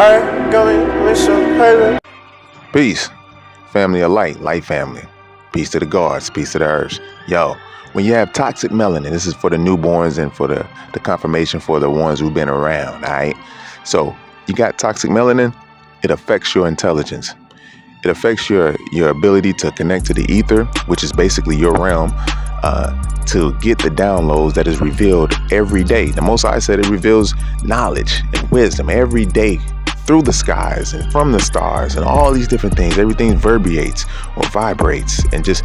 I'm going so crazy. Peace, family of light family. Peace to the gods, peace to the earth. Yo, when you have toxic melanin, this is for the newborns and for the confirmation for the ones who've been around, all right? So you got toxic melanin, it affects your intelligence. It affects your ability to connect to the ether, which is basically your realm, to get the downloads that is revealed every day. The Most High said it reveals knowledge and wisdom every day through the skies and from the stars and all these different things. Everything verbiates or vibrates, and it's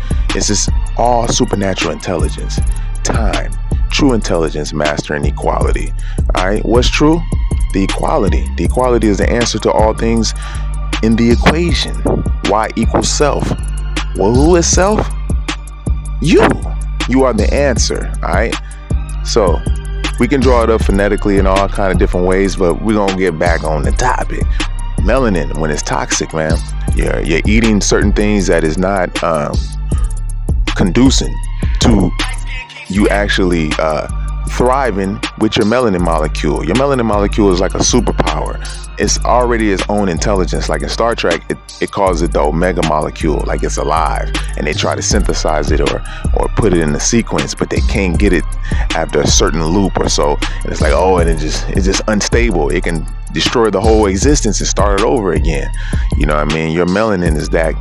just all supernatural intelligence, time, true intelligence, mastering equality. All right, what's true? The equality. The equality is the answer to all things in the equation. Y equals self. Well, who is self? You are the answer. All right, so we can draw it up phonetically in all kind of different ways, but we're gonna get back on the topic. Melanin, when it's toxic, man, you're eating certain things that is not conducive to you actually thriving with your melanin molecule. Your melanin molecule is like a superpower. It's already its own intelligence. Like in Star Trek, it calls it the Omega molecule, like it's alive, and they try to synthesize it or put it in a sequence, but they can't get it after a certain loop or so. And it's like, oh, and it's just unstable. It can destroy the whole existence and start it over again. You know what I mean? Your melanin is that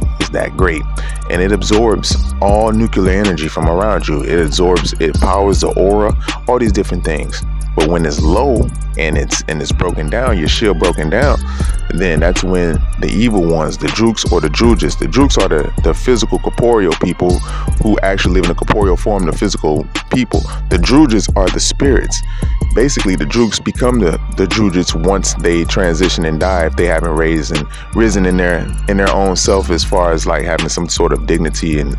great, and it absorbs all nuclear energy from around you. It powers the aura, all these different things. But when it's low and it's broken down, your shield broken down, then that's when the evil ones, the drooks or the druges. The drooks are the physical corporeal people who actually live in a corporeal form, the physical people. The druges are the spirits. Basically, the drooks become the druges once they transition and die, if they haven't risen in their own self, as far as like having some sort of dignity and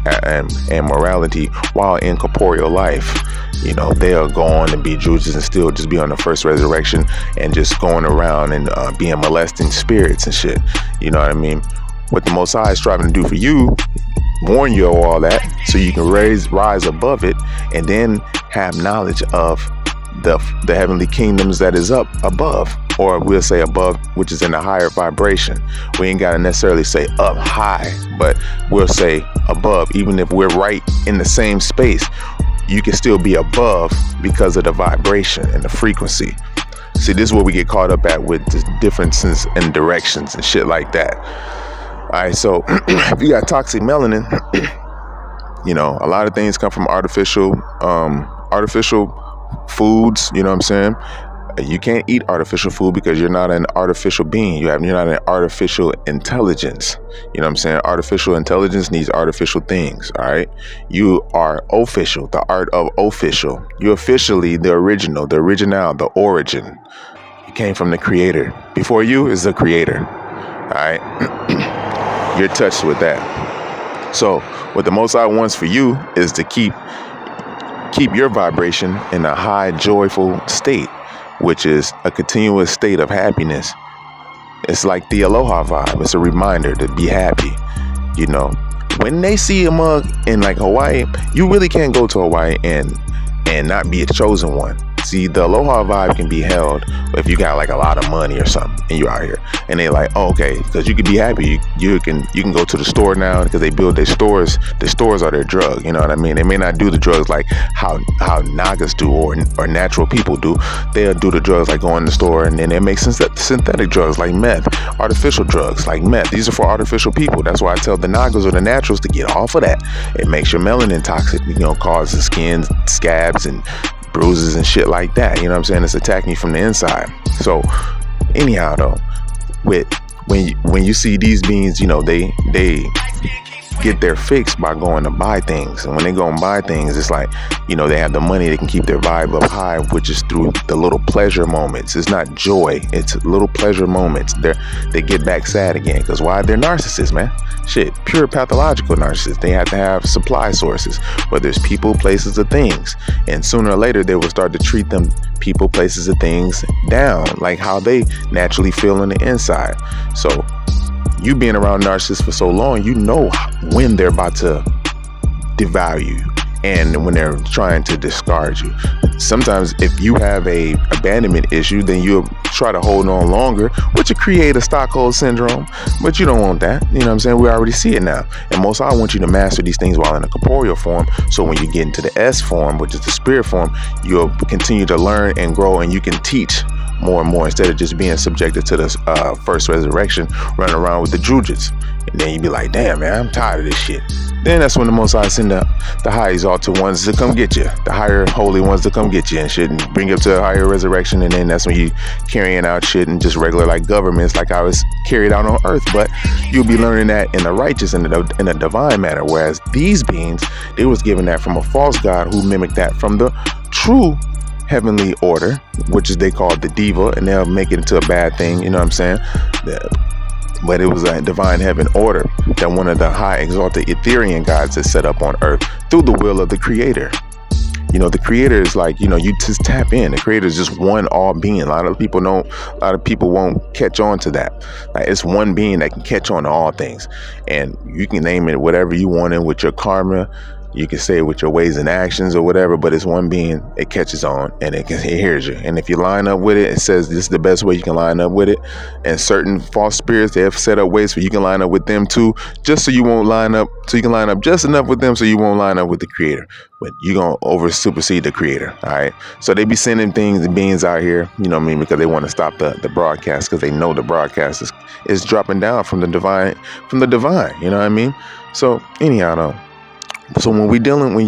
morality while in corporeal life. You know, they'll go on and be druges and still just be on the first resurrection and just going around and being molesting spirits and shit. You know what I mean? What the Most High is striving to do for you, warn you of all that, so you can rise above it, and then have knowledge of the heavenly kingdoms that is up above, or we'll say above, which is in a higher vibration. We ain't gotta necessarily say up high, but we'll say above. Even if we're right in the same space, you can still be above because of the vibration and the frequency. See, this is where we get caught up at with the differences in directions and shit like that. All right, so if you got toxic melanin, you know, a lot of things come from artificial foods. You know what I'm saying? You can't eat artificial food because you're not an artificial being. You're not an artificial intelligence. You know what I'm saying? Artificial intelligence needs artificial things. All right. You are official, the art of official. You're officially the original, the origin. You came from the creator. Before you is the creator. All right. You're touched with that. So what the Most High wants for you is to keep your vibration in a high, joyful state, which is a continuous state of happiness. It's like the aloha vibe. It's a reminder to be happy. You know, when they see a mug in like Hawaii, you really can't go to Hawaii and not be a chosen one. See, the aloha vibe can be held if you got like a lot of money or something and you're out here, and they're like, oh, okay, because you can be happy. You can go to the store now because they build their stores. The stores are their drug. You know what I mean? They may not do the drugs like how Nagas do or natural people do. They'll do the drugs like go in the store, and then they make synthetic drugs like meth, artificial drugs like meth. These are for artificial people. That's why I tell the Nagas or the naturals to get off of that. It makes your melanin toxic. You know, causes skin scabs and bruises and shit like that. You know what I'm saying? It's attacking you from the inside. So anyhow though, when you see these beings, you know, they get their fix by going to buy things. And when they go and buy things, it's like, you know, they have the money, they can keep their vibe up high, which is through the little pleasure moments. It's not joy, it's little pleasure moments. They get back sad again. Because why? They're narcissists, man. Shit, pure pathological narcissists. They have to have supply sources, whether it's people, places, or things. And sooner or later, they will start to treat them people, places, or things down, like how they naturally feel on the inside. So you being around narcissists for so long, you know when they're about to devalue you and when they're trying to discard you. Sometimes if you have a abandonment issue, then you'll try to hold on longer, which will create a Stockholm syndrome, but you don't want that. You know what I'm saying? We already see it now. And most I want you to master these things while in a corporeal form, so when you get into the S form, which is the spirit form, you'll continue to learn and grow, and you can teach more and more instead of just being subjected to this first resurrection, running around with the drujits. And then you be like, damn, man, I'm tired of this shit. Then that's when the Most High send the high exalted ones to come get you, the higher holy ones to come get you and shit, and bring you up to a higher resurrection. And then that's when you carrying out shit and just regular like governments, like I was carried out on earth. But you'll be learning that in the righteous and in a divine manner. Whereas these beings, they was given that from a false god who mimicked that from the true heavenly order, which is they call the diva, and they'll make it into a bad thing. You know what I'm saying? But it was a divine heaven order that one of the high exalted Ethereal gods has set up on earth through the will of the creator. You know, the creator is like, you know, you just tap in. The creator is just one all being. A lot of people won't catch on to that. Like, it's one being that can catch on to all things. And you can name it whatever you want in with your karma. You can say it with your ways and actions or whatever, but it's one being, it catches on and it hears you. And if you line up with it, it says this is the best way you can line up with it. And certain false spirits, they have set up ways where you can line up with them too, just so you won't line up, so you can line up just enough with them so you won't line up with the creator. But you're going to supersede the creator. All right. So they be sending things and beings out here, you know what I mean, because they want to stop the broadcast, because they know the broadcast is dropping down from the divine, you know what I mean? So anyhow, though. So when you're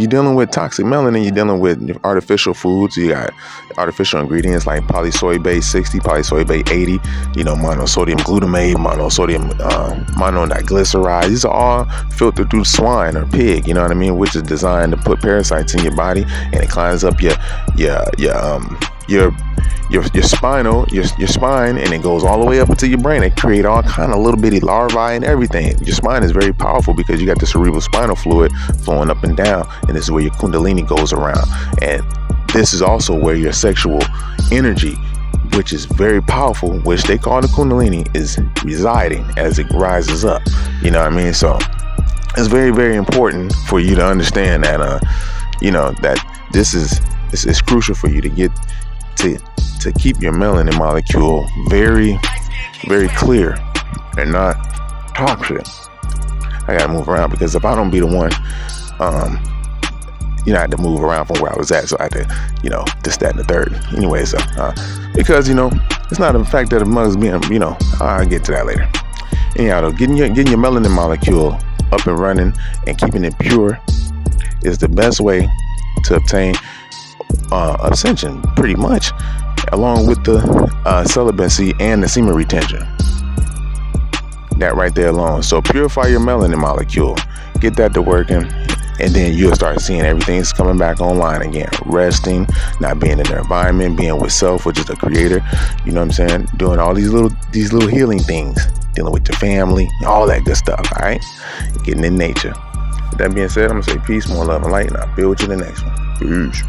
dealing with toxic melanin, you're dealing with artificial foods. You got artificial ingredients like polysoy 60, polysoy 80, you know, monosodium glutamate, monosodium mononiglyceride. These are all filtered through swine or pig, you know what I mean, which is designed to put parasites in your body, and it climbs up your spine, and it goes all the way up into your brain. It create all kind of little bitty larvae and everything. Your spine is very powerful because you got the cerebral spinal fluid flowing up and down, and this is where your kundalini goes around. And this is also where your sexual energy, which is very powerful, which they call the kundalini, is residing as it rises up. You know what I mean? So it's very, very important for you to understand that you know, that this is crucial for you to get to keep your melanin molecule very, very clear and not toxic. I gotta move around because if I don't be the one, you know, I had to move around from where I was at, so I had to, you know, this, that, and the third. Anyway, so because, you know, it's not the fact that the mother's being, you know, I'll get to that later. Anyhow, though, getting your melanin molecule up and running and keeping it pure is the best way to obtain ascension, pretty much, along with the celibacy and the semen retention. That right there alone. So purify your melanin molecule, get that to working, and then you'll start seeing everything's coming back online again. Resting, not being in their environment, being with self, which is the creator. You know what I'm saying? Doing all these little healing things, dealing with your family, all that good stuff. All right, getting in nature. With that being said, I'm gonna say peace, more love, and light, and I'll be with you in the next one. Peace.